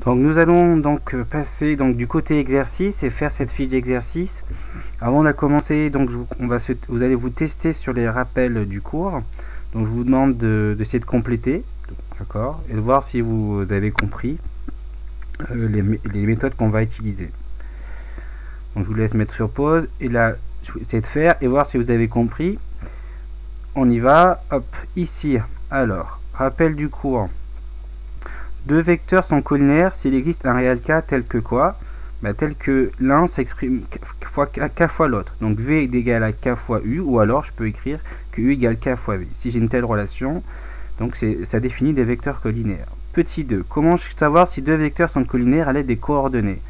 Donc nous allons donc passer donc du côté exercice et faire cette fiche d'exercice. Avant de commencer, donc vous allez vous tester sur les rappels du cours. Donc je vous demande d'essayer de compléter, d'accord, et de voir si vous avez compris les méthodes qu'on va utiliser. Donc je vous laisse mettre sur pause et là je vais essayer de faire et voir si vous avez compris. On y va, hop, ici. Alors, rappel du cours. Deux vecteurs sont collinaires s'il existe un réel cas tel que quoi? Tel que l'un s'exprime k fois l'autre. Donc V est égal à K fois U, ou alors je peux écrire que U égale K fois V. Si j'ai une telle relation, donc ça définit des vecteurs collinaires. Petit 2. Comment savoir si deux vecteurs sont collinaires à l'aide des coordonnées?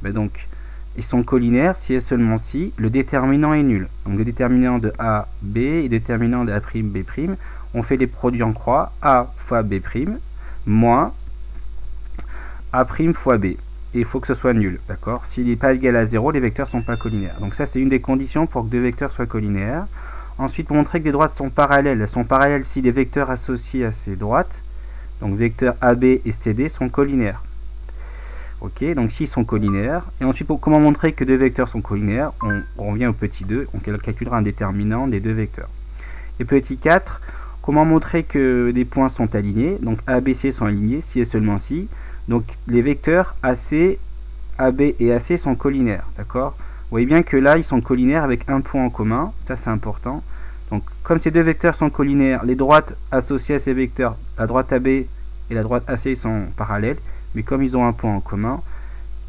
Donc, ils sont collinaires si et seulement si le déterminant est nul. Donc le déterminant de A, B et le déterminant de A', B', on fait les produits en croix, A fois B', moins A' fois B. Et il faut que ce soit nul, d'accord? S'il n'est pas égal à 0, les vecteurs ne sont pas collinaires. Donc ça, c'est une des conditions pour que deux vecteurs soient collinaires. Ensuite, pour montrer que des droites sont parallèles, elles sont parallèles si les vecteurs associés à ces droites, donc vecteurs AB et CD, sont collinaires. Ok, donc s'ils sont collinaires. Et ensuite, comment montrer que deux vecteurs sont collinaires? On revient au petit 2, on calculera un déterminant des deux vecteurs. Et petit 4, comment montrer que des points sont alignés? Donc A, B, C sont alignés, si et seulement si. Donc les vecteurs AC, AB et AC sont collinaires, d'accord? Vous voyez bien que là, ils sont collinaires avec un point en commun, ça c'est important. Donc comme ces deux vecteurs sont collinaires, les droites associées à ces vecteurs, la droite AB et la droite AC sont parallèles, mais comme ils ont un point en commun,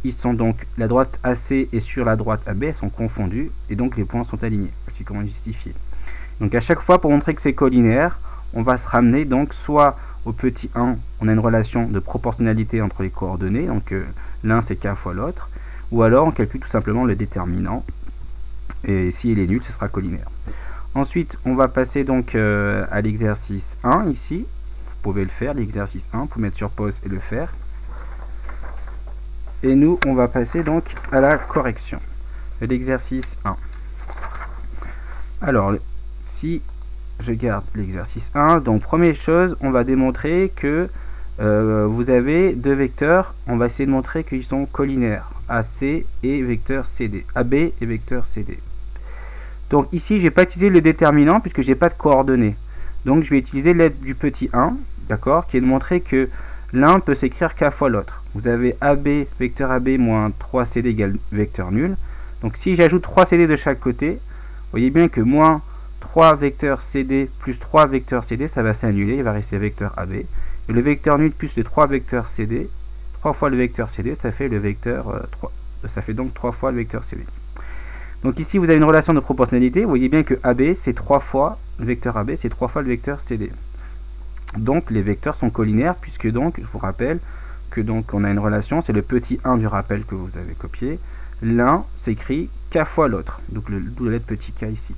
ils sont donc, la droite AC et sur la droite AB, elles sont confondues, et donc les points sont alignés. Voici comment justifier. Donc à chaque fois, pour montrer que c'est collinaire, on va se ramener donc soit au petit 1, on a une relation de proportionnalité entre les coordonnées, donc l'un c'est K fois l'autre, ou alors on calcule tout simplement le déterminant, et s'il est nul, ce sera collinaire. Ensuite, on va passer donc à l'exercice 1, ici, vous pouvez le faire, l'exercice 1, vous pouvez mettre sur pause et le faire. Et nous, on va passer donc à la correction de l'exercice 1. Alors, si je garde l'exercice 1, donc première chose, on va démontrer que vous avez deux vecteurs, on va essayer de montrer qu'ils sont collinaires, AC et vecteur CD, AB et vecteur CD. Donc ici, je n'ai pas utilisé le déterminant puisque je n'ai pas de coordonnées. Donc je vais utiliser l'aide du petit 1, d'accord, qui est de montrer que l'un peut s'écrire K fois l'autre. Vous avez AB, vecteur AB moins 3CD égale vecteur nul. Donc si j'ajoute 3 CD de chaque côté, vous voyez bien que moins 3 vecteurs CD plus 3 vecteurs CD, ça va s'annuler, il va rester vecteur AB. Et le vecteur nul plus les 3 vecteurs CD, 3 fois le vecteur CD, ça fait le vecteur 3. Ça fait donc 3 fois le vecteur CD. Donc ici, vous avez une relation de proportionnalité. Vous voyez bien que AB, c'est 3 fois le vecteur AB, c'est 3 fois le vecteur CD. Donc les vecteurs sont collinaires, puisque donc, je vous rappelle, que donc on a une relation, c'est le petit 1 du rappel que vous avez copié. L'un s'écrit K fois l'autre, donc d'où la lettre petit k ici.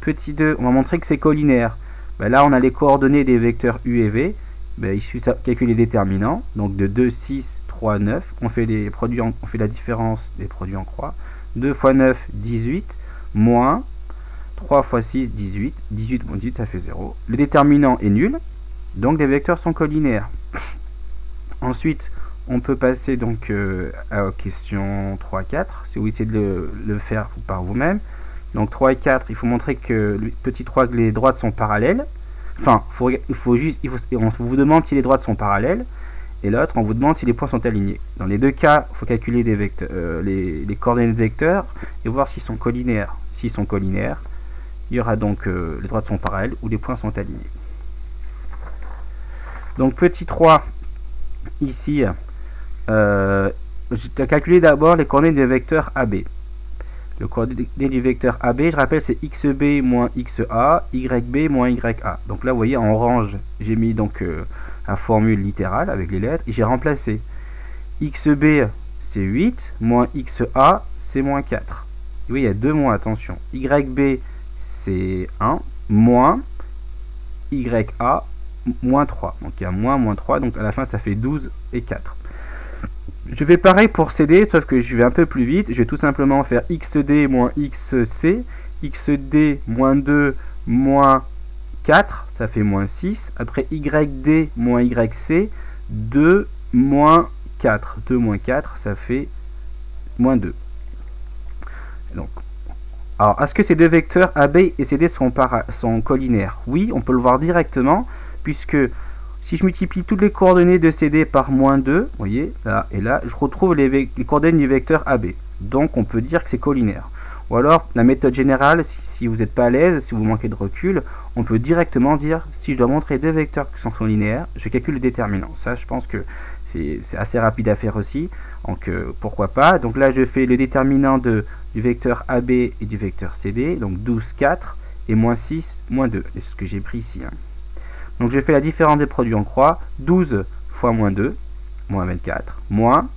Petit 2, on va montrer que c'est collinaire. Là, on a les coordonnées des vecteurs U et V. Il suffit de calculer les déterminants. Donc de 2, 6, 3, 9. On fait la différence des produits en croix. 2 fois 9, 18. Moins 3 fois 6, 18. 18 moins 18, ça fait 0. Le déterminant est nul. Donc les vecteurs sont collinaires. Ensuite, on peut passer donc à question 3 et 4. Si vous essayez de le faire par vous-même. Donc 3 et 4, il faut montrer que le petit 3, que les droites sont parallèles. Enfin, on vous demande si les droites sont parallèles. Et l'autre, on vous demande si les points sont alignés. Dans les deux cas, il faut calculer les coordonnées de vecteurs et voir s'ils sont collinaires. S'ils sont collinaires, il y aura donc les droites sont parallèles ou les points sont alignés. Donc petit 3, ici, je calculé d'abord les coordonnées des vecteurs AB. Le coordonnées du vecteur AB, je rappelle, c'est XB moins XA, YB moins YA. Donc là, vous voyez, en orange, j'ai mis donc la formule littérale avec les lettres et j'ai remplacé. XB, c'est 8, moins XA, c'est moins 4. Et oui, il y a deux moins, attention. YB, c'est 1, moins YA, moins 3. Donc il y a moins 3, donc à la fin, ça fait 12 et 4. Je fais pareil pour CD, sauf que je vais un peu plus vite. Je vais tout simplement faire XD moins XC, XD moins 2 moins 4, ça fait moins 6. Après YD moins YC, 2 moins 4, 2 moins 4, ça fait moins 2. Donc, alors, est-ce que ces deux vecteurs AB et CD sont collinaires? Oui, on peut le voir directement, puisque si je multiplie toutes les coordonnées de CD par moins 2, vous voyez, là et là, je retrouve les coordonnées du vecteur AB. Donc, on peut dire que c'est collinaire. Ou alors, la méthode générale, si vous n'êtes pas à l'aise, si vous manquez de recul, on peut directement dire, si je dois montrer deux vecteurs qui sont linéaires, je calcule le déterminant. Ça, je pense que c'est assez rapide à faire aussi. Donc, pourquoi pas. Donc là, je fais le déterminant du vecteur AB et du vecteur CD. Donc, 12, 4 et moins 6, moins 2. C'est ce que j'ai pris ici. Hein. Donc, je fais la différence des produits en croix. 12 fois moins 2, moins 24. Moins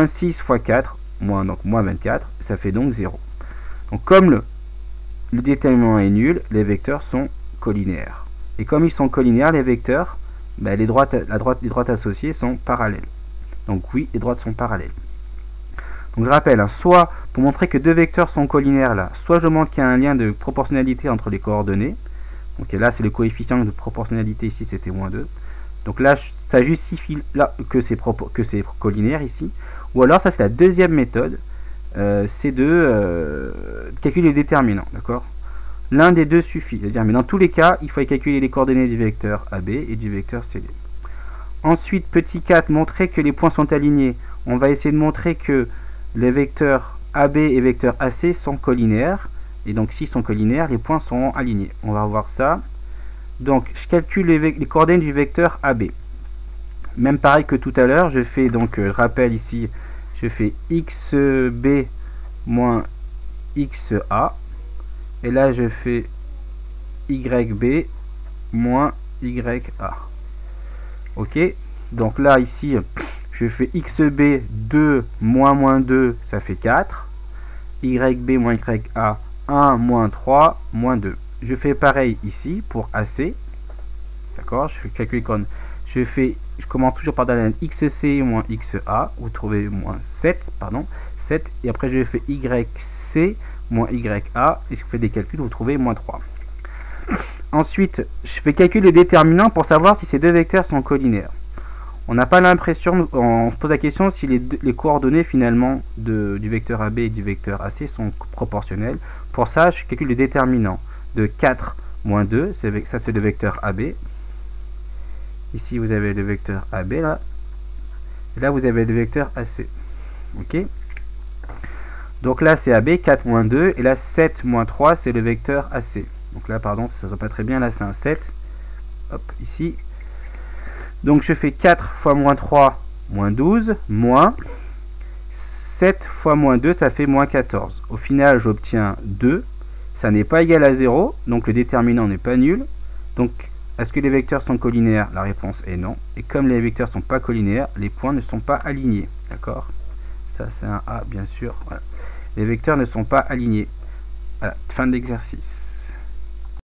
6 fois 4, donc moins 24. Ça fait donc 0. Donc, comme le déterminant est nul, les vecteurs sont collinaires. Et comme ils sont collinaires, les vecteurs, ben, les droites associées sont parallèles. Donc oui, les droites sont parallèles. Donc je rappelle, hein, soit pour montrer que deux vecteurs sont collinaires là, soit je montre qu'il y a un lien de proportionnalité entre les coordonnées. Donc là, c'est le coefficient de proportionnalité, ici c'était moins 2. Donc là, ça justifie là, que c'est collinaire ici. Ou alors, ça c'est la deuxième méthode. C'est de calculer les déterminants, d'accord? L'un des deux suffit, c'est-à-dire, mais dans tous les cas, il faut calculer les coordonnées du vecteur AB et du vecteur CD. Ensuite, petit 4, montrer que les points sont alignés. On va essayer de montrer que les vecteurs AB et vecteurs AC sont collinaires, et donc s'ils sont collinaires, les points seront alignés. On va voir ça. Donc, je calcule les coordonnées du vecteur AB. Même pareil que tout à l'heure, je fais donc, je rappelle ici, je fais xb moins xa, et là je fais yb moins ya. Ok, donc là ici je fais xb 2 moins 2, ça fait 4, yb moins ya 1 moins 3 moins 2. Je fais pareil ici pour ac, d'accord, je fais calculer comme je commence toujours par la ligne xc moins xa, vous trouvez moins 7, pardon, 7, et après je fais yc moins ya, et je fais des calculs, vous trouvez moins 3. Ensuite, je fais calculer le déterminant pour savoir si ces deux vecteurs sont collinaires. On n'a pas l'impression, on se pose la question si les coordonnées finalement du vecteur AB et du vecteur AC sont proportionnelles. Pour ça, je calcule le déterminant de 4 moins 2, ça c'est le vecteur AB. Ici, vous avez le vecteur AB, là. Et là, vous avez le vecteur AC. Ok. Donc là, c'est AB, 4 moins 2. Et là, 7 moins 3, c'est le vecteur AC. Donc là, pardon, ça ne va pas très bien. Là, c'est un 7. Hop, ici. Donc, je fais 4 fois moins 3, moins 12, moins 7 fois moins 2, ça fait moins 14. Au final, j'obtiens 2. Ça n'est pas égal à 0. Donc, le déterminant n'est pas nul. Donc, est-ce que les vecteurs sont collinaires? La réponse est non. Et comme les vecteurs ne sont pas collinaires, les points ne sont pas alignés. D'accord? Ça, c'est un A, bien sûr. Voilà. Les vecteurs ne sont pas alignés. Voilà, fin de l'exercice.